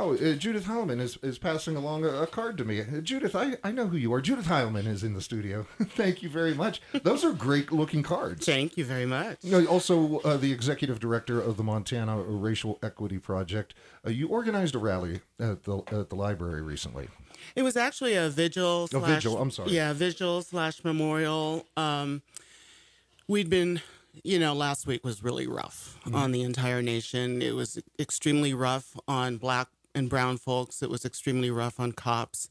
Oh, Judith Heilmann is passing along a card to me. Judith, I know who you are. Judith Heilmann is in the studio. Thank you very much. Those are great-looking cards. Thank you very much. Also, the executive director of the Montana Racial Equity Project. You organized a rally at the library recently. It was actually a vigil. I'm sorry. Yeah, vigil/memorial. We'd been... last week was really rough on the entire nation. It was extremely rough on Black and brown folks. It was extremely rough on cops.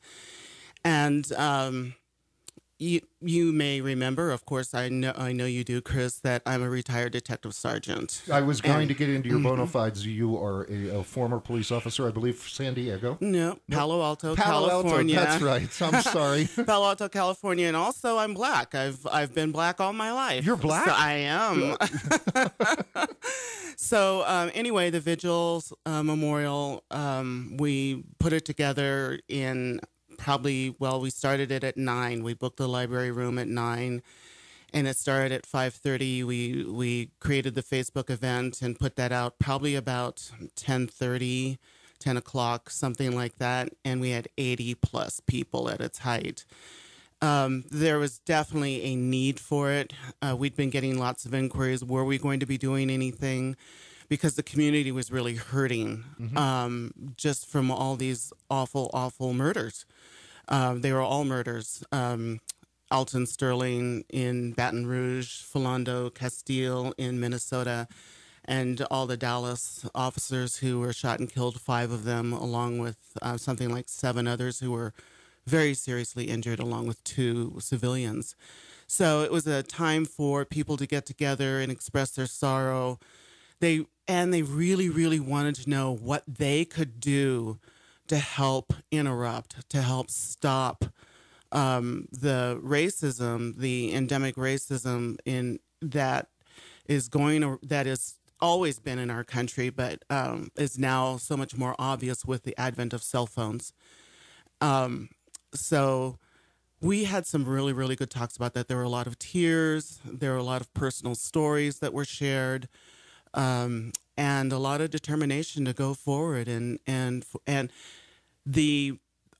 And you may remember, of course, I know you do, Chris, that I'm a retired detective sergeant. I was going to get into your bona fides. You are a former police officer, I believe, San Diego. No, Palo Alto, California. That's right. I'm sorry. Palo Alto, California, and also I'm Black. I've been Black all my life. You're Black? So I am. So anyway, the Vigils Memorial, we put it together in we started it at 9. We booked the library room at 9, and it started at 5:30. We created the Facebook event and put that out probably about 10:30, 10 o'clock, something like that, and we had 80 plus people at its height. There was definitely a need for it. We'd been getting lots of inquiries. Were we going to be doing anything? Because the community was really hurting just from all these awful, awful murders. They were all murders. Alton Sterling in Baton Rouge, Philando Castile in Minnesota, and all the Dallas officers who were shot and killed, 5 of them, along with something like 7 others who were very seriously injured, along with 2 civilians. So it was a time for people to get together and express their sorrow. They really, really wanted to know what they could do to help interrupt, to help stop the racism, the endemic racism that is always been in our country, but is now so much more obvious with the advent of cell phones. So we had some really, really good talks about that. There were a lot of tears. There were a lot of personal stories that were shared. And a lot of determination to go forward.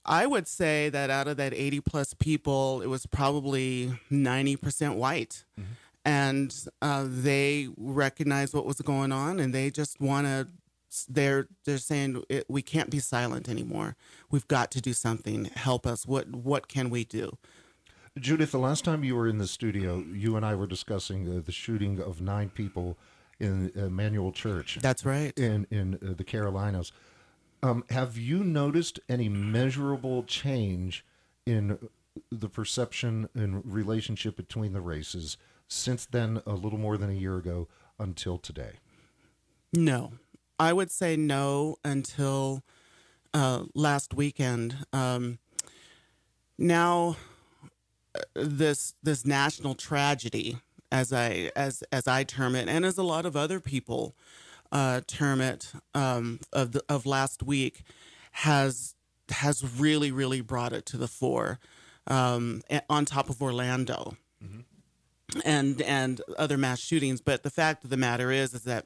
I would say that out of that 80 plus people, it was probably 90% white. Mm-hmm. And they recognized what was going on, and they just want to, they're saying, we can't be silent anymore. We've got to do something. Help us. What can we do? Judith, the last time you were in the studio, you and I were discussing the shooting of 9 people in Emmanuel Church. That's right. In the Carolinas. Have you noticed any measurable change in the perception and relationship between the races since then, a little more than a year ago, until today? No. I would say no until last weekend. Now, this national tragedy, as I term it, and as a lot of other people term it, of last week, has really, really brought it to the fore, on top of Orlando, mm-hmm. and other mass shootings. But the fact of the matter is that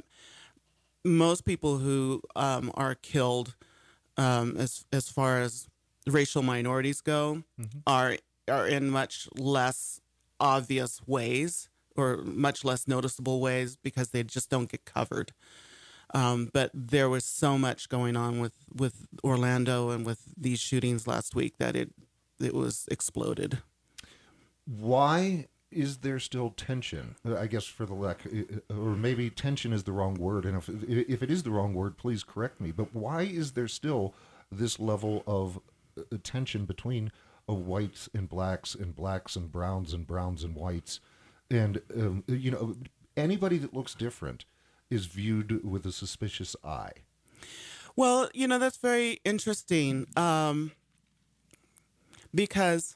most people who are killed, as far as racial minorities go, mm-hmm. are in much less obvious ways, or much less noticeable ways, because they just don't get covered. But there was so much going on with Orlando and with these shootings last week that it was exploded. Why is there still tension? I guess for the lack, or maybe tension is the wrong word, and if it is the wrong word, please correct me. But why is there still this level of tension between whites and blacks and browns and whites? And, anybody that looks different is viewed with a suspicious eye. Well, that's very interesting, because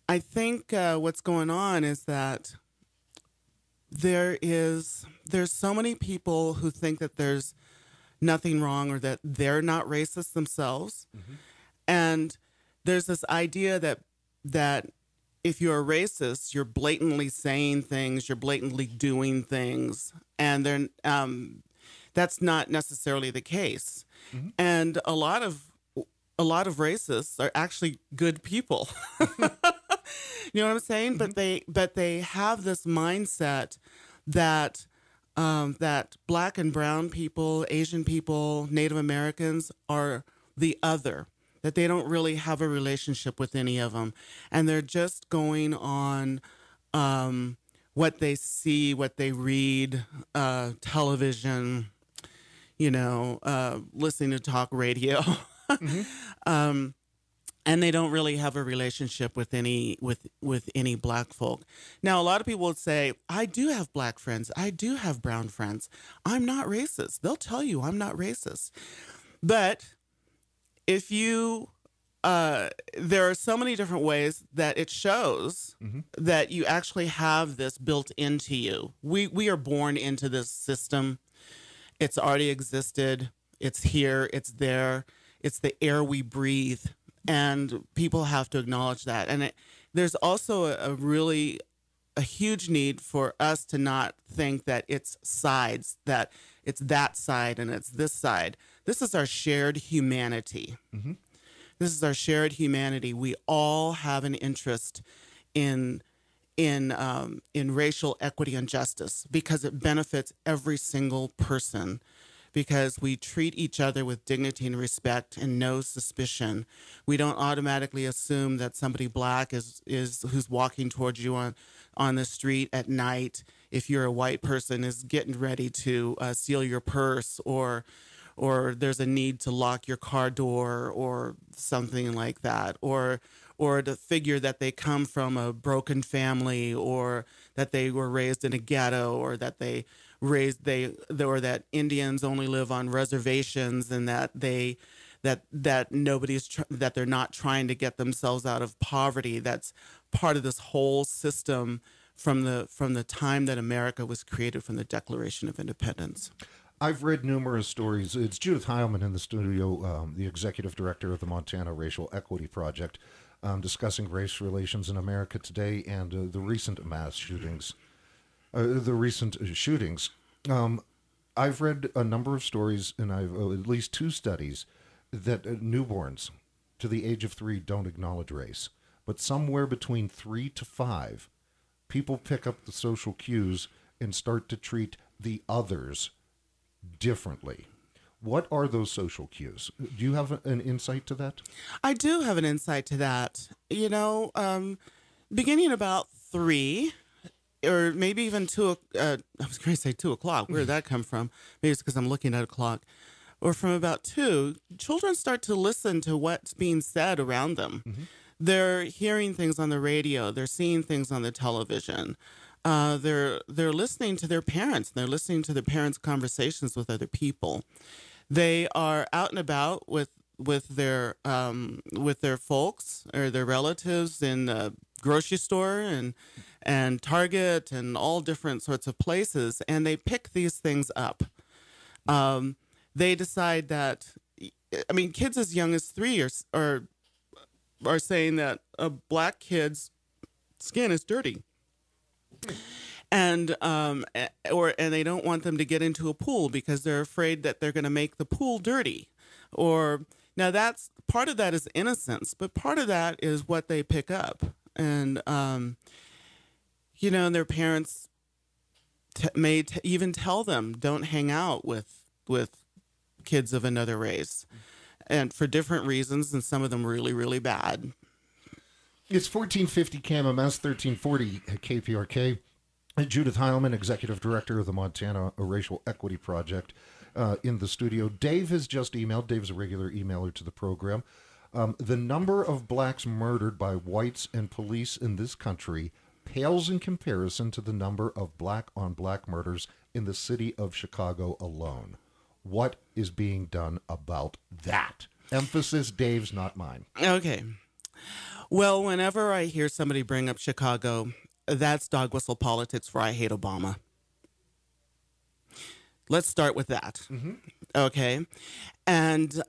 I think what's going on is that there's so many people who think that there's nothing wrong, or that they're not racist themselves. Mm-hmm. And there's this idea that if you're a racist, you're blatantly saying things, you're blatantly doing things, and that's not necessarily the case. and a lot of racists are actually good people. You know what I'm saying? But they have this mindset that that Black and brown people, Asian people, Native Americans are the other, that they don't really have a relationship with any of them. And they're just going on what they see, what they read, television, listening to talk radio. And they don't really have a relationship with any Black folk. Now, a lot of people would say, I do have Black friends. I do have brown friends. I'm not racist. They'll tell you I'm not racist. But if you, there are so many different ways that it shows that you actually have this built into you. We are born into this system. It's already existed. It's here. It's there. It's the air we breathe. And people have to acknowledge that. And there's also a huge need for us to not think that it's sides, that it's that side and it's this side. This is our shared humanity. This is our shared humanity. We all have an interest in racial equity and justice because it benefits every single person. Because we treat each other with dignity and respect and no suspicion. We don't automatically assume that somebody Black is who's walking towards you on the street at night, if you're a white person, is getting ready to steal your purse, or there's a need to lock your car door or something like that, or to figure that they come from a broken family, or that they were raised in a ghetto, or that or that Indians only live on reservations, and that that they're not trying to get themselves out of poverty. That's part of this whole system from the time that America was created, from the Declaration of Independence. I've read numerous stories. It's Judith Heilmann in the studio, the executive director of the Montana Racial Equity Project, discussing race relations in America today and the recent mass shootings. I've read a number of stories, and I've at least 2 studies that newborns to the age of 3 don't acknowledge race. But somewhere between 3 to 5, people pick up the social cues and start to treat the others differently. What are those social cues? Do you have an insight to that? I do have an insight to that. Beginning about 3, or maybe even 2, I was going to say 2 o'clock. Where did that come from? Maybe it's because I'm looking at a clock. Or from about 2, children start to listen to what's being said around them. They're hearing things on the radio. They're seeing things on the television. They're listening to their parents. They're listening to their parents' conversations with other people. They are out and about with their folks or their relatives in the grocery store and Target and all different sorts of places, and they pick these things up. They decide that, kids as young as 3 are saying that a Black kid's skin is dirty, and they don't want them to get into a pool because they're afraid that they're going to make the pool dirty. Or now that's part of that is innocence, but part of that is what they pick up, and their parents may even tell them, don't hang out with kids of another race, and for different reasons, and some of them really, really bad. It's 1450 KMMS, 1340 KPRK. Judith Heilmann, executive director of the Montana Racial Equity Project, in the studio. Dave has just emailed. Dave's a regular emailer to the program. The number of Blacks murdered by whites and police in this country pales in comparison to the number of Black-on-Black murders in the city of Chicago alone. What is being done about that? Emphasis Dave's, not mine. Okay. Well, whenever I hear somebody bring up Chicago, that's dog whistle politics for I hate Obama. Let's start with that. Okay. And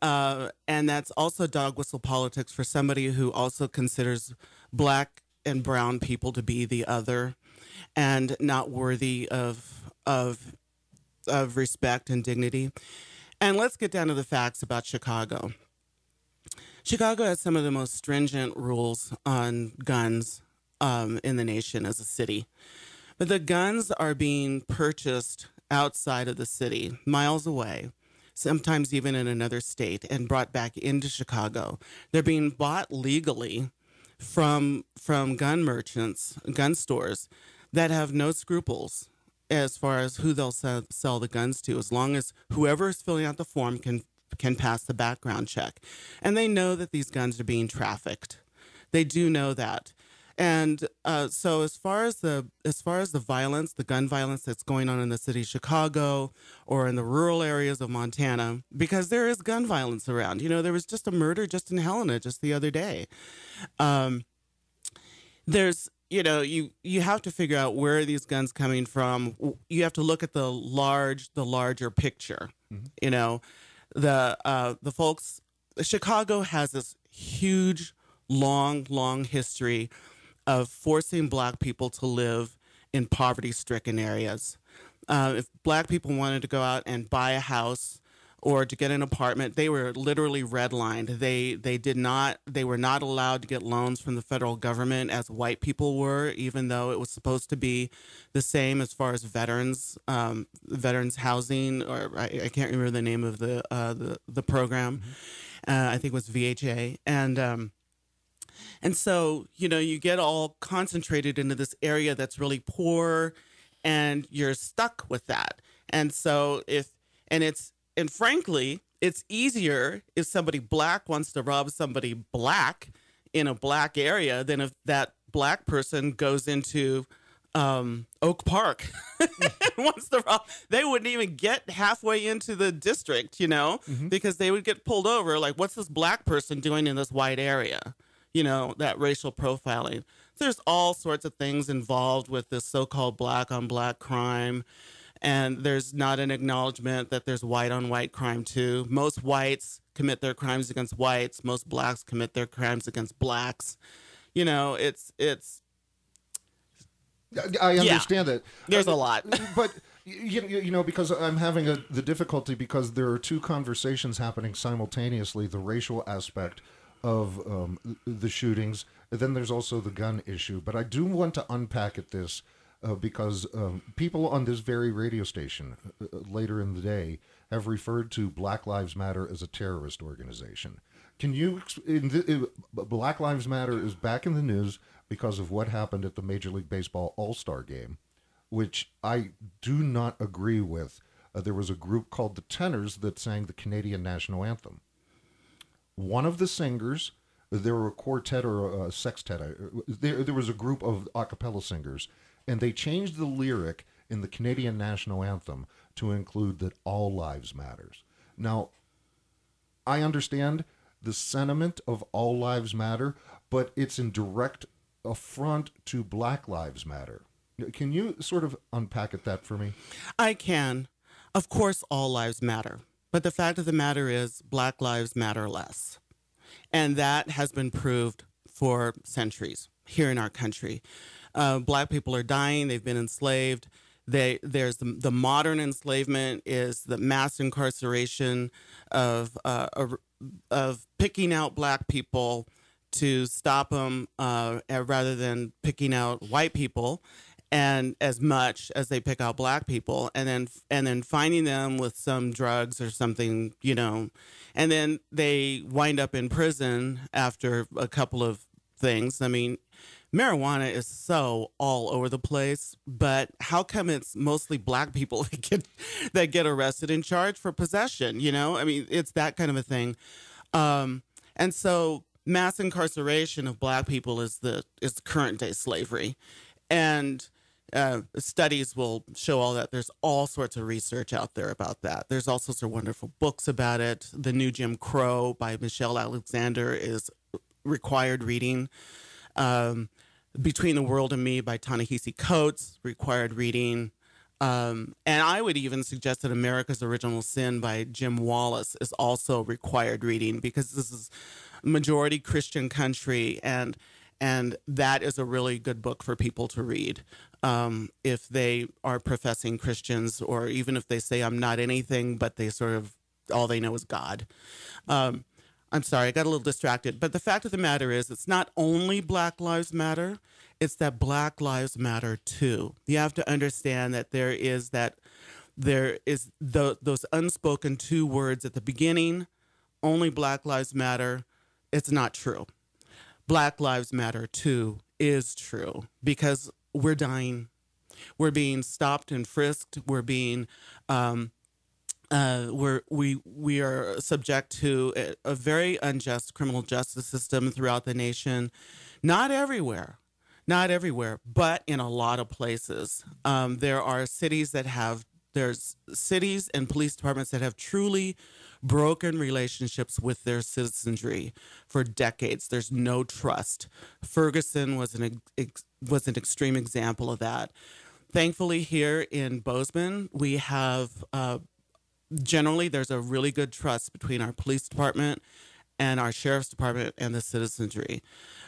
that's also dog whistle politics for somebody who also considers Black and brown people to be the other and not worthy of respect and dignity. And let's get down to the facts about Chicago. Chicago has some of the most stringent rules on guns in the nation as a city. But the guns are being purchased outside of the city, miles away, sometimes even in another state, and brought back into Chicago. They're being bought legally from gun merchants, gun stores that have no scruples as far as who they'll sell the guns to, as long as whoever is filling out the form can pass the background check. And they know that these guns are being trafficked. They do know that. And so as far as the violence, the gun violence that's going on in the city of Chicago or in the rural areas of Montana, because there is gun violence around. You know, there was just a murder just in Helena just the other day. There's, you know, you have to figure out where are these guns coming from. You have to look at the larger picture. Mm-hmm. You know, the folks, Chicago has this huge, long history of forcing Black people to live in poverty-stricken areas. If Black people wanted to go out and buy a house or to get an apartment, they were literally redlined. They were not allowed to get loans from the federal government as white people were, even though it was supposed to be the same as far as veterans housing, or I can't remember the name of the program. Mm-hmm. I think it was VHA. And so, you know, you get all concentrated into this area that's really poor, and you're stuck with that. And so frankly, it's easier if somebody Black wants to rob somebody Black in a Black area than if that Black person goes into Oak Park and wants to rob. They wouldn't even get halfway into the district, you know, mm-hmm. because they would get pulled over. Like, what's this Black person doing in this white area? You know, that racial profiling. There's all sorts of things involved with this so-called Black on Black crime. And there's not an acknowledgement that there's white on white crime too. Most whites commit their crimes against whites. Most Blacks commit their crimes against Blacks. You know, it's. I understand that. There's a lot. But, you know, because I'm having the difficulty because there are two conversations happening simultaneously, the racial aspect of the shootings, and then there's also the gun issue. But I do want to unpack at this because people on this very radio station later in the day have referred to Black Lives Matter as a terrorist organization. Can you? Black Lives Matter is back in the news because of what happened at the Major League Baseball All-Star Game, which I do not agree with. There was a group called the Tenors that sang the Canadian National Anthem. One of the singers, there were a quartet or a sextet, there was a group of a cappella singers, and they changed the lyric in the Canadian National Anthem to include that all lives matters. Now, I understand the sentiment of all lives matter, but it's in direct affront to Black Lives Matter. Can you sort of unpack that for me? I can. Of course, all lives matter. But the fact of the matter is Black lives matter less. And that has been proved for centuries here in our country. Black people are dying. They've been enslaved. There's the modern enslavement is the mass incarceration of picking out Black people to stop them rather than picking out white people. And as much as they pick out Black people, and then finding them with some drugs or something, you know, and then they wind up in prison after a couple of things. I mean, marijuana is so all over the place, but how come it's mostly Black people that get arrested and charged for possession? You know, I mean, it's that kind of a thing, and so mass incarceration of Black people is the current day slavery, and studies will show all that. There's all sorts of research out there about that. There's all sorts of wonderful books about it. The New Jim Crow by Michelle Alexander is required reading. Between the World and Me by Ta-Nehisi Coates, required reading. And I would even suggest that America's Original Sin by Jim Wallace is also required reading, because this is a majority Christian country, and that is a really good book for people to read if they are professing Christians, or even if they say I'm not anything, but they sort of all they know is God. I'm sorry, I got a little distracted. But the fact of the matter is, it's not only Black Lives Matter, it's that Black Lives Matter too. You have to understand that there is those unspoken two words at the beginning, only Black Lives Matter. It's not true. Black Lives Matter too is true, because we're dying. We're being stopped and frisked. We're being we are subject to a very unjust criminal justice system throughout the nation. Not everywhere, but in a lot of places. There are cities there's cities and police departments that have truly broken relationships with their citizenry for decades. There's no trust. Ferguson was an extreme example of that. Thankfully, here in Bozeman, we have generally there's a really good trust between our police department and our sheriff's department and the citizenry.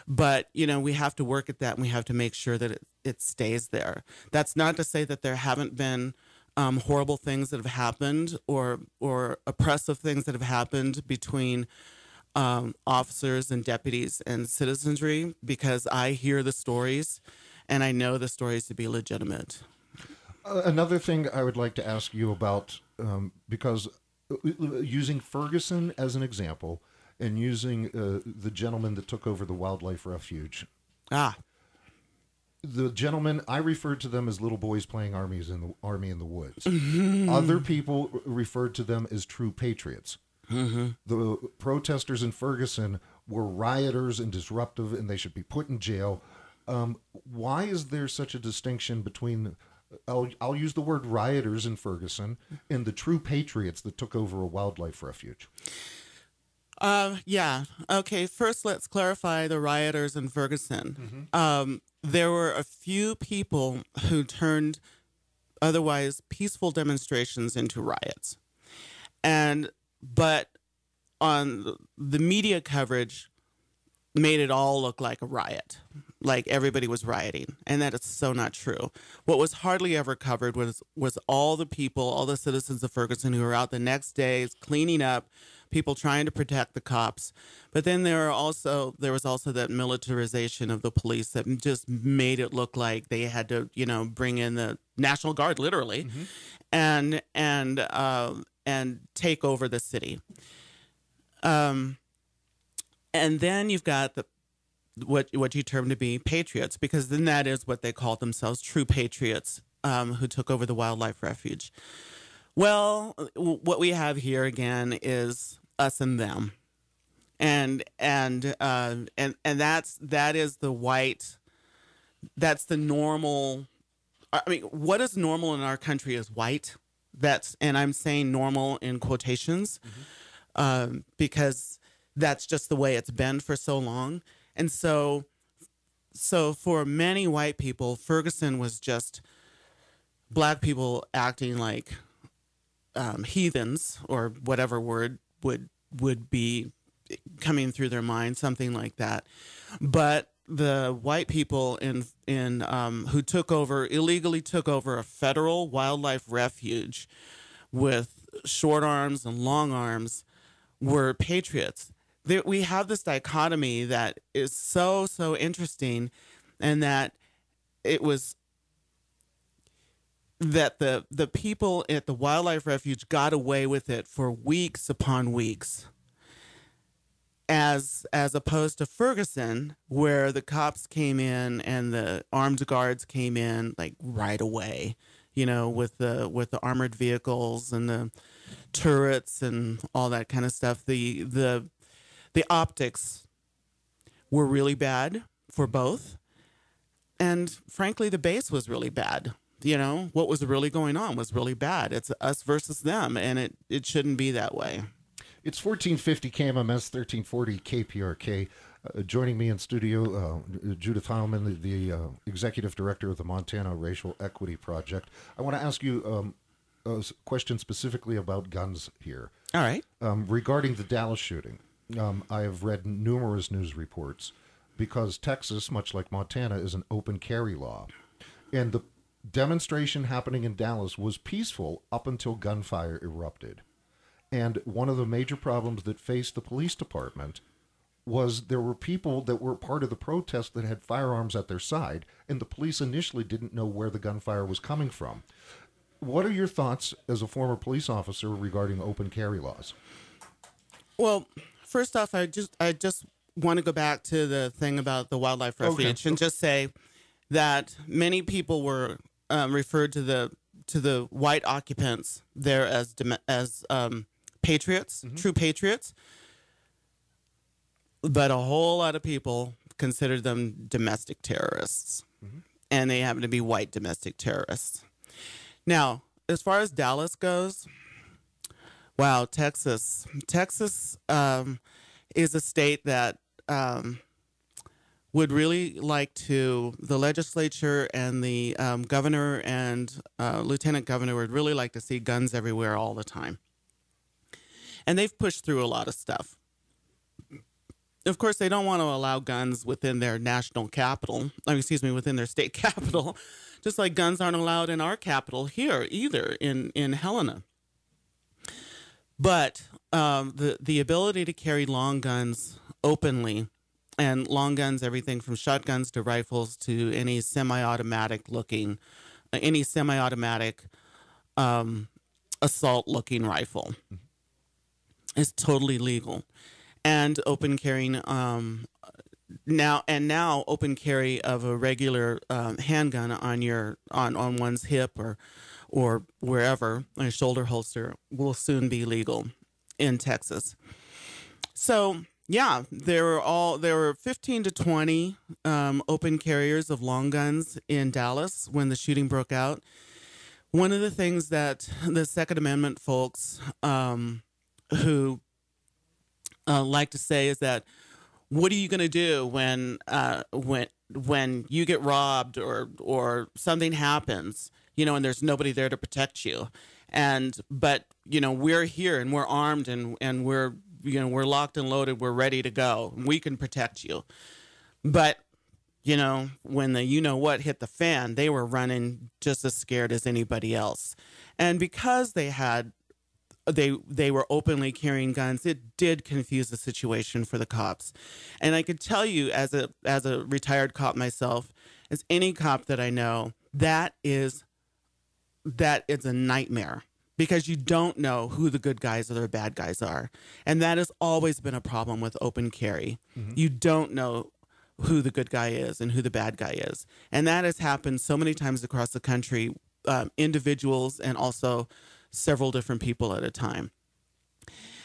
But, we have to work at that, and we have to make sure that it stays there. That's not to say that there haven't been horrible things that have happened or oppressive things that have happened between officers and deputies and citizenry, because I hear the stories and I know the stories to be legitimate. Another thing I would like to ask you about, because using Ferguson as an example and using the gentleman that took over the wildlife refuge. The gentlemen, I referred to them as little boys playing army in the woods. Other people referred to them as true patriots. The protesters in Ferguson were rioters and disruptive, and they should be put in jail. Why is there such a distinction between, I'll use the word rioters in Ferguson, and the true patriots that took over a wildlife refuge? Yeah. Okay. First, let's clarify the rioters in Ferguson. There were a few people who turned otherwise peaceful demonstrations into riots. But on the media coverage made it all look like a riot, like everybody was rioting. And that is so not true. What was hardly ever covered was all the people, all the citizens of Ferguson who were out the next day cleaning up, people trying to protect the cops. But then there was also that militarization of the police that just made it look like they had to, bring in the National Guard, literally, and take over the city. And then you've got what you term to be patriots, because then that is what they called themselves, true patriots, who took over the wildlife refuge. Well, what we have here again is us and them, and that's the normal. I mean, what is normal in our country is white. And I'm saying normal in quotations, because that's just the way it's been for so long. And so for many white people, Ferguson was just black people acting like heathens, or whatever word would be coming through their mind, something like that. But the white people who illegally took over a federal wildlife refuge with short arms and long arms were patriots. We have this dichotomy that is so interesting, and that it was that the people at the wildlife refuge got away with it for weeks upon weeks, as opposed to Ferguson, where the cops came in and the armed guards came in like right away, with the armored vehicles and the turrets and all that kind of stuff. The optics were really bad for both, and frankly, the base was really bad. What was really going on was really bad. It's us versus them, and it shouldn't be that way. It's 1450 KMMS, 1340 KPRK. Joining me in studio, Judith Heilmann, the executive director of the Montana Racial Equity Project. I want to ask you a question specifically about guns here. All right. Regarding the Dallas shooting, I have read numerous news reports, because Texas, much like Montana, is an open carry law. And the demonstration happening in Dallas was peaceful up until gunfire erupted. And one of the major problems that faced the police department was there were people that were part of the protest that had firearms at their side, and the police initially didn't know where the gunfire was coming from. What are your thoughts as a former police officer regarding open carry laws? Well, first off, I just want to go back to the thing about the wildlife refuge and just say that many people were referred to the white occupants there as patriots, true patriots, but a whole lot of people considered them domestic terrorists, and they happen to be white domestic terrorists. Now, as far as Dallas goes, wow, Texas is a state that would really like to, the legislature and the governor and lieutenant governor would really like to see guns everywhere all the time. And they've pushed through a lot of stuff. Of course, they don't want to allow guns within their national capital, within their state capital, just like guns aren't allowed in our capital here either, in Helena. But the ability to carry long guns openly, and long guns, everything from shotguns to rifles to any semi-automatic assault-looking rifle, is totally legal. And open carrying now open carry of a regular handgun on one's hip or wherever, a shoulder holster, will soon be legal in Texas. So yeah, there were 15 to 20 open carriers of long guns in Dallas when the shooting broke out. One of the things that the Second Amendment folks who like to say is that, what are you going to do when you get robbed or something happens, and there's nobody there to protect you, but we're here and we're armed and we're locked and loaded, we're ready to go, we can protect you. But when the what hit the fan, they were running just as scared as anybody else, and because they were openly carrying guns, it did confuse the situation for the cops. And I could tell you, as a retired cop myself, as any cop that I know, that is a nightmare, because you don't know who the good guys or the bad guys are. And that has always been a problem with open carry. You don't know who the good guy is and who the bad guy is. And that has happened so many times across the country, individuals and also several different people at a time.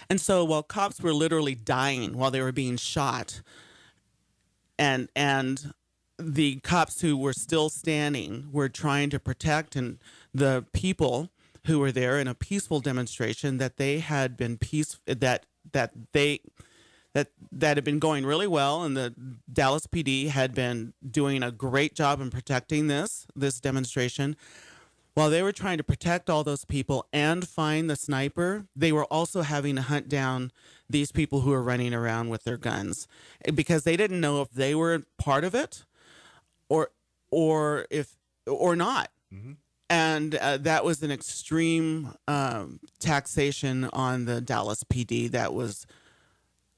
And so while cops were literally dying while they were being shot, and the cops who were still standing were trying to protect the people who were there in a peaceful demonstration that they had been that had been going really well, and the Dallas PD had been doing a great job in protecting this demonstration. While they were trying to protect all those people and find the sniper, they were also having to hunt down these people who were running around with their guns, because they didn't know if they were part of it or not. And that was an extreme taxation on the Dallas PD that was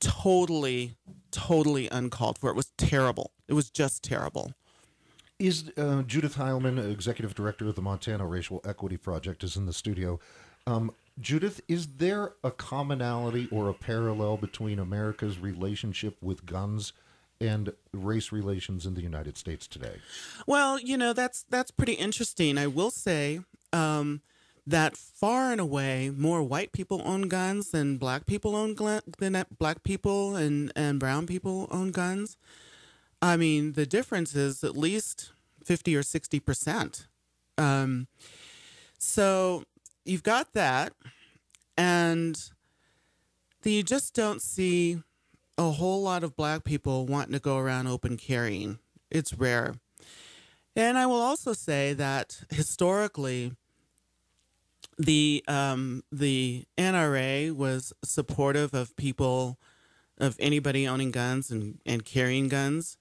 totally uncalled for. It was terrible. It was just terrible. Is Judith Heilmann, Executive Director of the Montana Racial Equity Project, is in the studio. Judith, is there a commonality or a parallel between America's relationship with guns and race relations in the United States today? Well, that's pretty interesting. I will say that far and away more white people own guns than black people and brown people own guns. I mean, the difference is at least 50 or 60%. So you've got that, and you just don't see a whole lot of black people wanting to go around open carrying. It's rare. And I will also say that historically, the NRA was supportive of anybody owning guns and carrying guns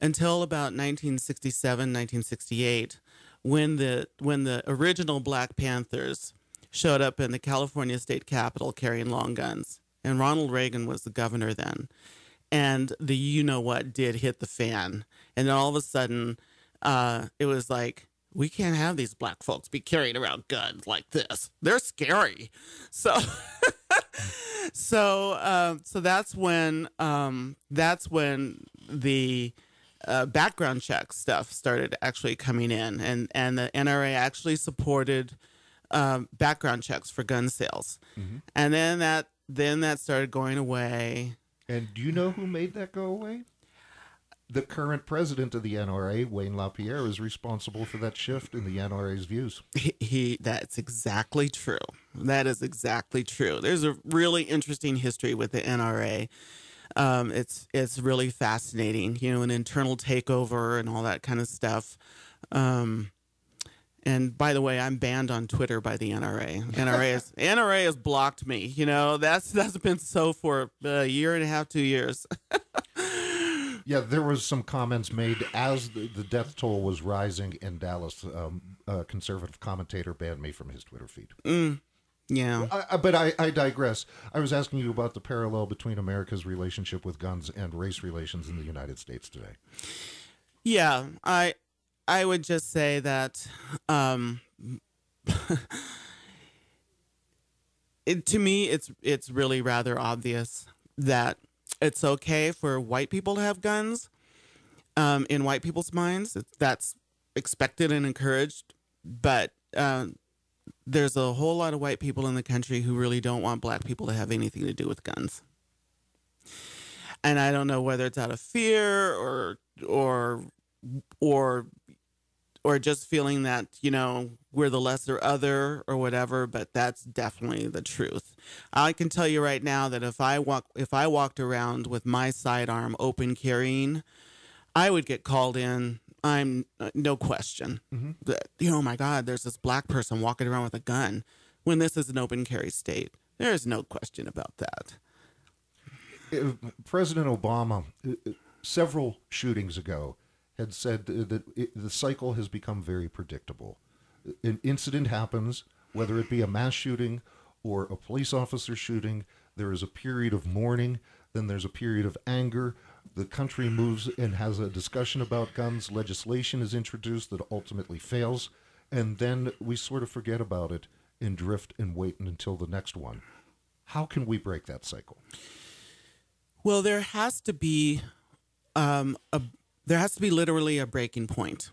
until about 1967, 1968, when the original Black Panthers showed up in the California state capitol carrying long guns. And Ronald Reagan was the governor then. And the you-know-what did hit the fan. And then all of a sudden, it was like, we can't have these black folks be carrying around guns like this. They're scary. So, so that's when the background check stuff started actually coming in, and the NRA actually supported background checks for gun sales, and then that started going away. And do you know who made that go away? The current president of the NRA, Wayne LaPierre, is responsible for that shift in the NRA's views. That's exactly true. That is exactly true. There's a really interesting history with the NRA. It's really fascinating, an internal takeover and all that kind of stuff. And by the way, I'm banned on Twitter by the NRA. NRA has blocked me. That's been so for a year and a half, 2 years. Yeah, there was some comments made as the death toll was rising in Dallas. A conservative commentator banned me from his Twitter feed. Yeah. But I digress. I was asking you about the parallel between America's relationship with guns and race relations in the United States today. Yeah, I would just say that to me, it's really rather obvious that it's okay for white people to have guns in white people's minds. That's expected and encouraged. But there's a whole lot of white people in the country who really don't want black people to have anything to do with guns. And I don't know whether it's out of fear or just feeling that, we're the lesser other or whatever, but that's definitely the truth. I can tell you right now that if I walked around with my sidearm open carrying, I would get called in. I'm no question. Oh my God, there's this black person walking around with a gun when this is an open carry state. There's no question about that. President Obama, several shootings ago, had said that the cycle has become very predictable. An incident happens, whether it be a mass shooting or a police officer shooting, there is a period of mourning, then there's a period of anger. The country moves and has a discussion about guns. Legislation is introduced that ultimately fails, and then we sort of forget about it and drift and wait until the next one. How can we break that cycle? Well, there has to be literally a breaking point.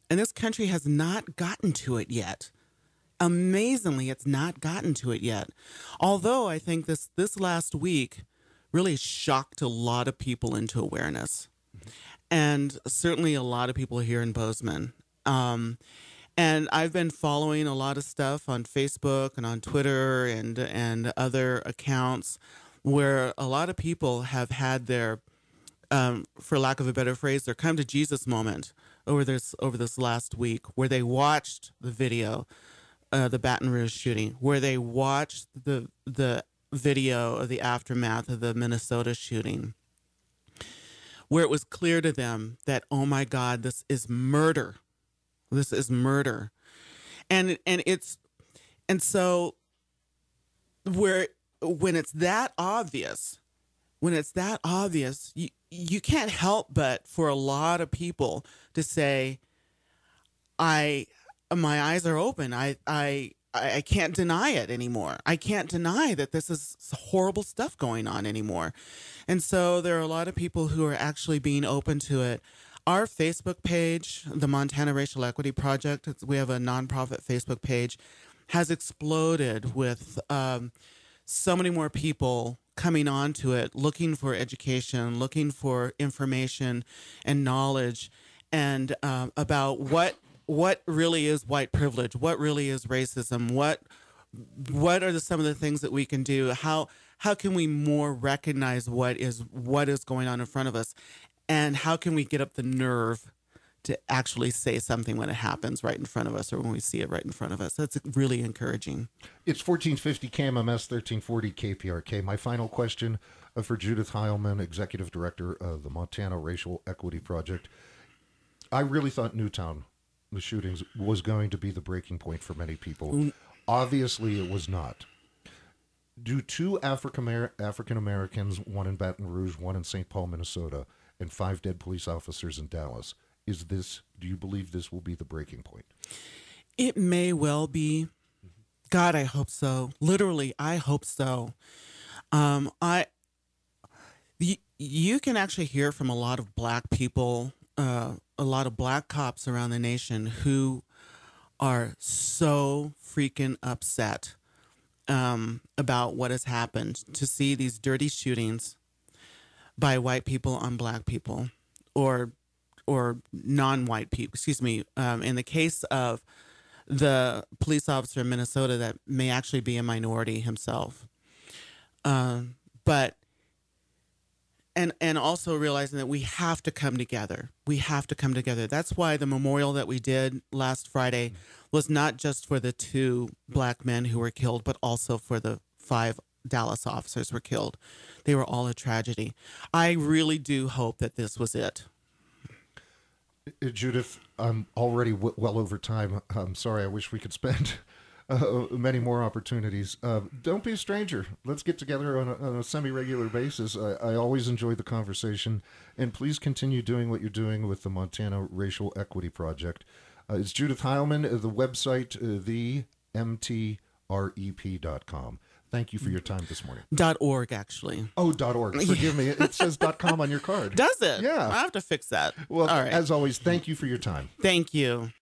And this country has not gotten to it yet. Amazingly, it's not gotten to it yet. Although I think this last week really shocked a lot of people into awareness. And certainly a lot of people here in Bozeman. And I've been following a lot of stuff on Facebook and on Twitter and other accounts where a lot of people have had their for lack of a better phrase, their come to Jesus moment over this last week, where they watched the video, the Baton Rouge shooting, where they watched the video of the aftermath of the Minnesota shooting, where it was clear to them that, oh my God, this is murder. This is murder. And so when it's that obvious, you can't help but for a lot of people to say, my eyes are open. I can't deny it anymore. I can't deny that this is horrible stuff going on anymore. And so there are a lot of people who are actually being open to it. Our Facebook page, the Montana Racial Equity Project, we have a nonprofit Facebook page, has exploded with so many more people coming onto it, looking for education, looking for information and knowledge, and about what really is white privilege, what really is racism, what are some of the things that we can do, how can we more recognize what is going on in front of us, and how can we get up the nerve to actually say something when it happens right in front of us or when we see it right in front of us. That's really encouraging. It's 1450 KMMS, 1340 KPRK. My final question for Judith Heilmann, Executive Director of the Montana Racial Equity Project. I really thought Newtown, the shootings, was going to be the breaking point for many people. Obviously, it was not. Do two African Americans, one in Baton Rouge, one in St. Paul, Minnesota, and 5 dead police officers in Dallas, do you believe this will be the breaking point? It may well be. God, I hope so. Literally, I hope so. You can actually hear from a lot of black people, a lot of black cops around the nation who are so freaking upset about what has happened, to see these dirty shootings by white people on black people, or non-white people. Excuse me. In the case of the police officer in Minnesota, that may actually be a minority himself, but. And also realizing that we have to come together. We have to come together. That's why the memorial that we did last Friday was not just for the 2 black men who were killed, but also for the 5 Dallas officers who were killed. They were all a tragedy. I really do hope that this was it. Judith, I'm already well over time. I'm sorry. I wish we could spend many more opportunities. Don't be a stranger. Let's get together on a semi-regular basis. I always enjoy the conversation, and please continue doing what you're doing with the Montana Racial Equity Project. It's Judith Heilmann, the website, themtrep.com. Thank you for your time this morning. .org, actually. Oh, .org. Forgive me. It says .com on your card. Does it? Yeah. I have to fix that. Well, all right. As always, thank you for your time. Thank you.